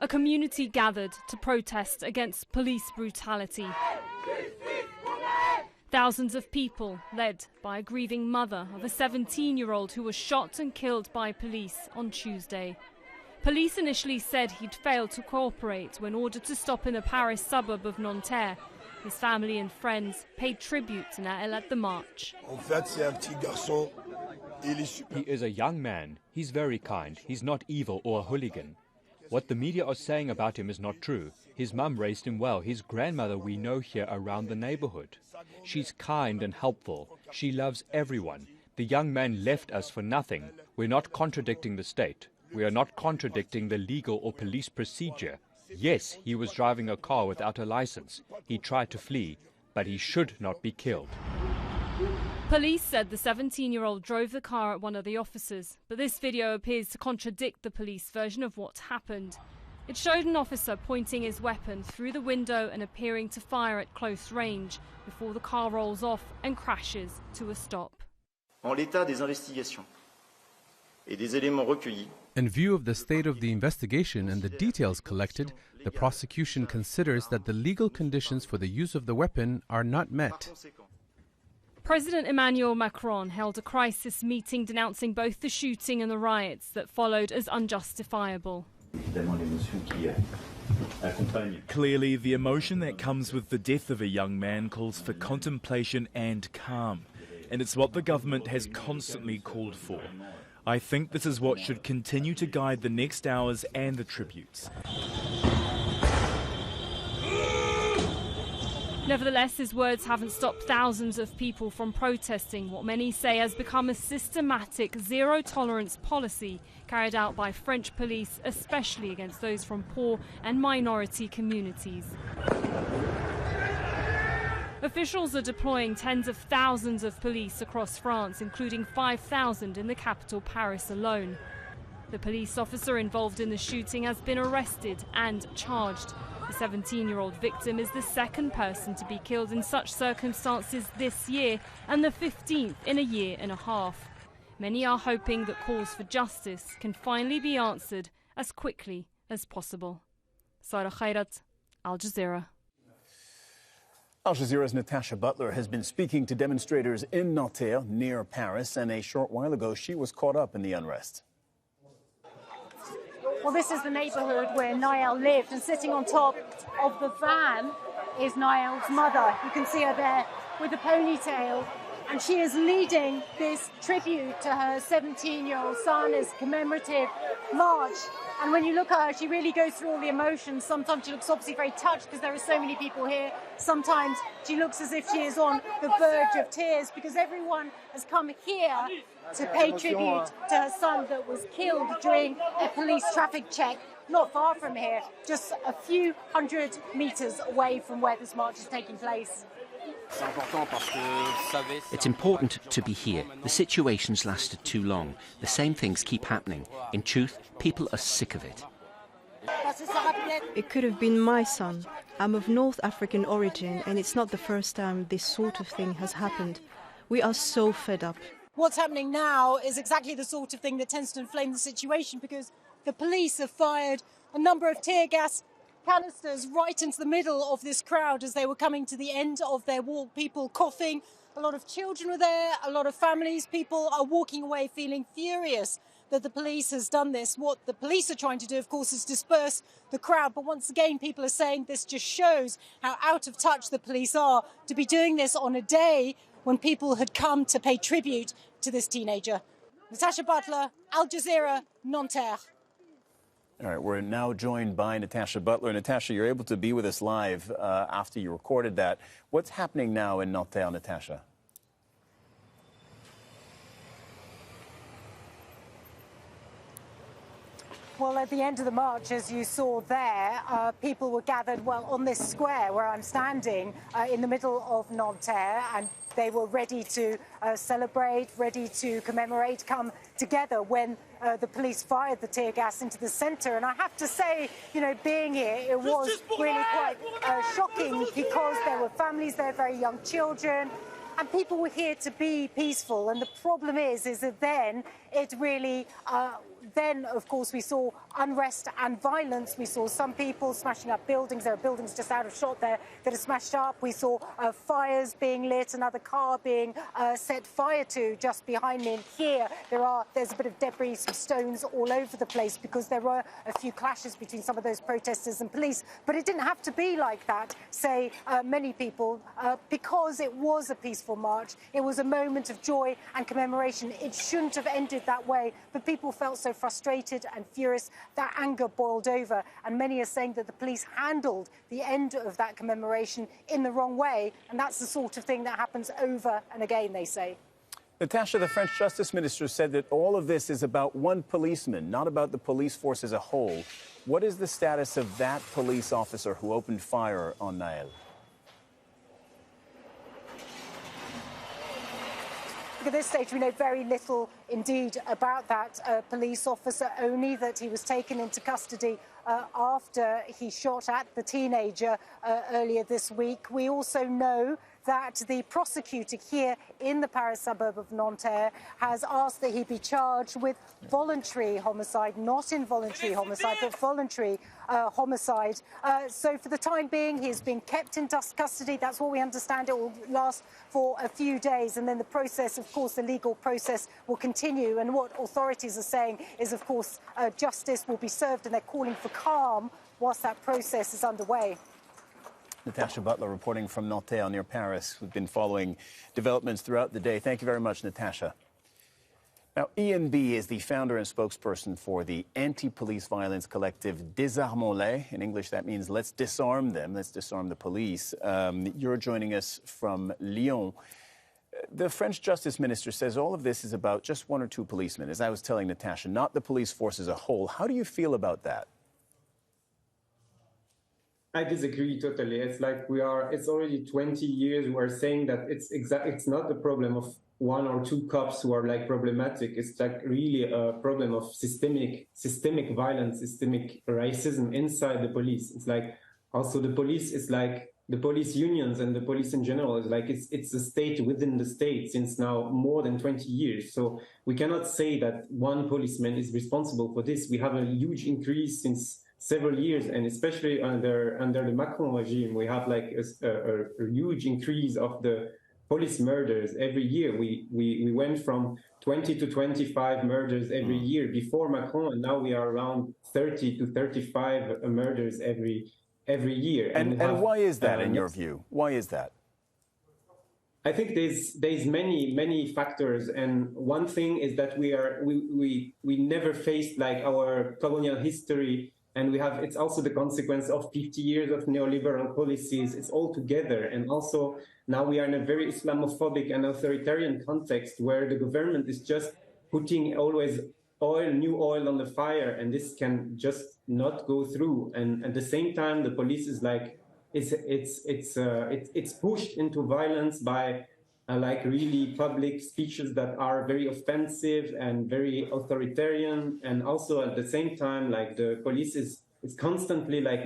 A community gathered to protest against police brutality. Thousands of people, led by a grieving mother of a 17-year-old who was shot and killed by police on Tuesday. Police initially said he'd failed to cooperate when ordered to stop in a Paris suburb of Nanterre. His family and friends paid tribute to Nahel at the march. He is a young man. He's very kind. He's not evil or a hooligan. What the media are saying about him is not true. His mum raised him well. His grandmother we know here around the neighborhood. She's kind and helpful. She loves everyone. The young man left us for nothing. We're not contradicting the state. We are not contradicting the legal or police procedure. Yes, he was driving a car without a license. He tried to flee, but he should not be killed. Police said the 17-year-old drove the car at one of the officers, but this video appears to contradict the police version of what happened. It showed an officer pointing his weapon through the window and appearing to fire at close range before the car rolls off and crashes to a stop. En l'état des investigations et des éléments recueillis, in view of the state of the investigation and the details collected, the prosecution considers that the legal conditions for the use of the weapon are not met. President Emmanuel Macron held a crisis meeting denouncing both the shooting and the riots that followed as unjustifiable. Clearly, the emotion that comes with the death of a young man calls for contemplation and calm, and it's what the government has constantly called for. I think this is what should continue to guide the next hours and the tributes. Nevertheless, his words haven't stopped thousands of people from protesting what many say has become a systematic zero-tolerance policy carried out by French police, especially against those from poor and minority communities. Officials are deploying tens of thousands of police across France, including 5,000 in the capital Paris alone. The police officer involved in the shooting has been arrested and charged. The 17-year-old victim is the second person to be killed in such circumstances this year and the 15th in a year and a half. Many are hoping that calls for justice can finally be answered as quickly as possible. Sarah Khairat, Al Jazeera. Al Jazeera's Natasha Butler has been speaking to demonstrators in Nanterre, near Paris, and a short while ago she was caught up in the unrest. Well, this is the neighbourhood where Nahel lived, and sitting on top of the van is Nahel's mother. You can see her there with a ponytail, and she is leading this tribute to her 17-year-old son, as commemorative march. And when you look at her, she really goes through all the emotions. Sometimes she looks obviously very touched because there are so many people here. Sometimes she looks as if she is on the verge of tears because everyone has come here to pay tribute to her son that was killed during a police traffic check not far from here, just a few hundred meters away from where this march is taking place. It's important to be here. The situation's lasted too long. The same things keep happening. In truth, people are sick of it. It could have been my son. I'm of North African origin, and it's not the first time this sort of thing has happened. We are so fed up. What's happening now is exactly the sort of thing that tends to inflame the situation, because the police have fired a number of tear gas canisters right into the middle of this crowd as they were coming to the end of their walk. People coughing, a lot of children were there, a lot of families. People are walking away feeling furious that the police has done this. What the police are trying to do, of course, is disperse the crowd. But once again, people are saying this just shows how out of touch the police are to be doing this on a day when people had come to pay tribute to this teenager. Natasha Butler, Al Jazeera, Nanterre. All right, we're now joined by Natasha Butler. Natasha, you're able to be with us live after you recorded that. What's happening now in Nanterre, Natasha? Well, at the end of the march, as you saw there, people were gathered, well, on this square where I'm standing in the middle of Nanterre, and they were ready to celebrate, ready to commemorate, come together when the police fired the tear gas into the centre. And I have to say, you know, being here, it was really quite shocking because there were families there, very young children, and people were here to be peaceful. And the problem is that then it really Then, of course, we saw unrest and violence. We saw some people smashing up buildings. There are buildings just out of shot there that are smashed up. We saw fires being lit, another car being set fire to just behind me. And here, there's a bit of debris, some stones all over the place because there were a few clashes between some of those protesters and police. But it didn't have to be like that, say many people, because it was a peaceful march. It was a moment of joy and commemoration. It shouldn't have ended that way, but people felt so frustrated and furious that anger boiled over, and many are saying that the police handled the end of that commemoration in the wrong way, and that's the sort of thing that happens over and again, they say. Natasha, the French Justice Minister said that all of this is about one policeman, not about the police force as a whole. What is the status of that police officer who opened fire on Nahel? At this stage, we know very little indeed about that police officer, only that he was taken into custody after he shot at the teenager earlier this week. We also know that the prosecutor here in the Paris suburb of Nanterre has asked that he be charged with voluntary homicide, not involuntary homicide, but voluntary homicide. So for the time being, he's been kept in custody. That's what we understand. It will last for a few days, and then the process, of course, the legal process will continue. And what authorities are saying is, of course, justice will be served, and they're calling for calm whilst that process is underway. Natasha Butler reporting from Nanterre near Paris. We've been following developments throughout the day. Thank you very much, Natasha. Now, ENB is the founder and spokesperson for the anti-police violence collective Désarmons-les. In English, that means let's disarm them, let's disarm the police. You're joining us from Lyon. The French Justice Minister says all of this is about just one or two policemen, as I was telling Natasha, not the police force as a whole. How do you feel about that? I disagree totally. It's like it's already 20 years we're saying that it's not the problem of one or two cops who are like problematic. It's like really a problem of systemic violence, systemic racism inside the police. It's like also the police is like the police unions and the police in general is like it's a state within the state since now more than 20 years. So we cannot say that one policeman is responsible for this. We have a huge increase since several years, and especially under the Macron regime, we have like a huge increase of the police murders every year. We went from 20 to 25 murders every year before Macron, and now we are around 30 to 35 murders every year. And why is that, in your view? Why is that? I think there's many factors, and one thing is that we never faced like our colonial history. And it's also the consequence of 50 years of neoliberal policies. It's all together. And also now we are in a very Islamophobic and authoritarian context where the government is just putting always new oil on the fire. And this can just not go through. And at the same time, the police is like, it's pushed into violence by like really public speeches that are very offensive and very authoritarian, and also at the same time, like the police is constantly like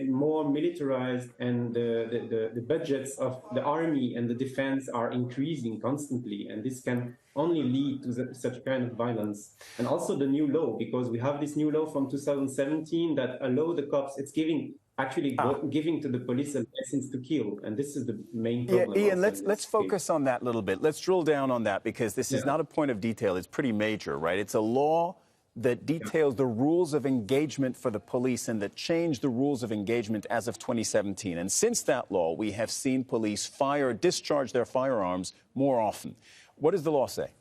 more militarized, and the budgets of the army and the defense are increasing constantly, and this can only lead to such kind of violence. And also the new law, because we have this new law from 2017 that allow the cops, it's giving to the police a license to kill, and this is the main problem. Yeah, Ian, let's focus on that a little bit. Let's drill down on that, because this is not a point of detail. It's pretty major, right? It's a law that details the rules of engagement for the police and that changed the rules of engagement as of 2017. And since that law, we have seen police discharge their firearms more often. What does the law say?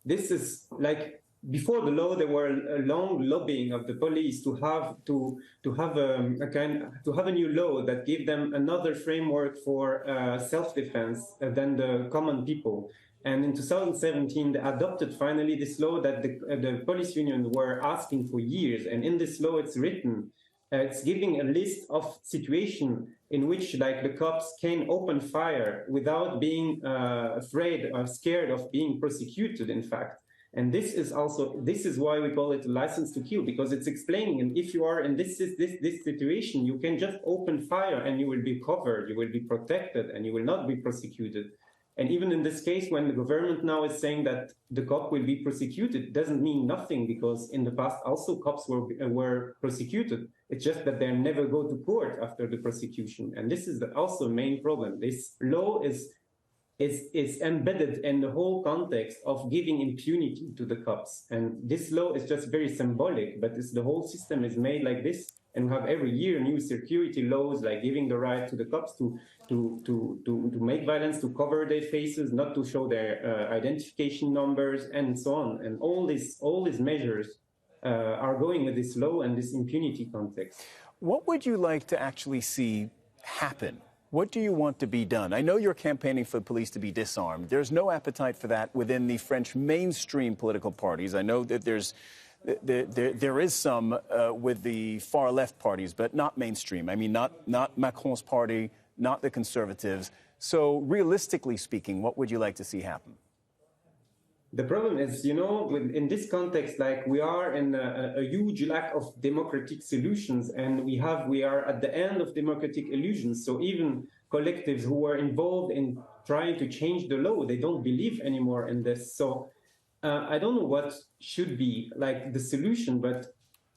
This is like, before the law, there were a long lobbying of the police to have a new law that gave them another framework for self-defense than the common people. And in 2017, they adopted finally this law that the police union were asking for years. And in this law, it's written, it's giving a list of situations in which like the cops can open fire without being afraid or scared of being prosecuted, in fact. And this is why we call it a license to kill, because it's explaining, and if you are in this situation, you can just open fire and you will be covered, you will be protected, and you will not be prosecuted. And even in this case, when the government now is saying that the cop will be prosecuted, it doesn't mean nothing, because in the past also cops were prosecuted. It's just that they never go to court after the prosecution. And this is also a main problem. This law is embedded in the whole context of giving impunity to the cops. And this law is just very symbolic, but the whole system is made like this. And we have every year new security laws, like giving the right to the cops to make violence, to cover their faces, not to show their identification numbers, and so on. And all these measures are going with this law and this impunity context. What would you like to actually see happen? What do you want to be done? I know you're campaigning for the police to be disarmed. There's no appetite for that within the French mainstream political parties. I know that there is some with the far left parties, but not mainstream. I mean, not Macron's party, not the Conservatives. So realistically speaking, what would you like to see happen? The problem is, in this context, like we are in a huge lack of democratic solutions, and we are at the end of democratic illusions. So even collectives who were involved in trying to change the law, they don't believe anymore in this. So I don't know what should be like the solution, but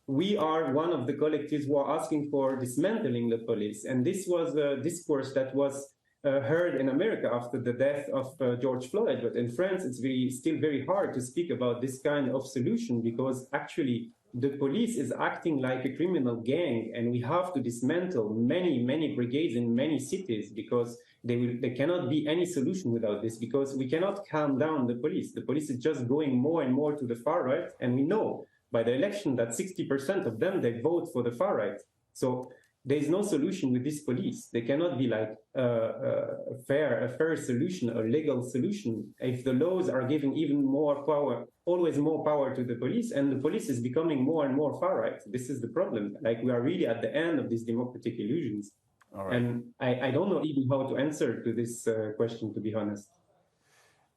we are one of the collectives who are asking for dismantling the police. And this was a discourse that was heard in America after the death of George Floyd. But in France, it's still very hard to speak about this kind of solution, because actually the police is acting like a criminal gang, and we have to dismantle many brigades in many cities, because there cannot be any solution without this, because we cannot calm down the police. The police is just going more and more to the far right, and we know by the election that 60% of them, they vote for the far right. So there is no solution with this police. They cannot be like a fair solution, a legal solution, if the laws are giving even more power, always more power to the police, and the police is becoming more and more far right. This is the problem. Like, we are really at the end of these democratic illusions. All right. And I don't know even how to answer to this question, to be honest.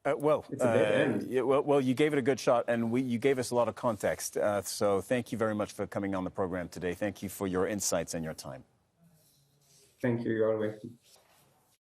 It's a dead end. Well, you gave it a good shot, and you gave us a lot of context. So thank you very much for coming on the program today. Thank you for your insights and your time. Thank you. You're welcome.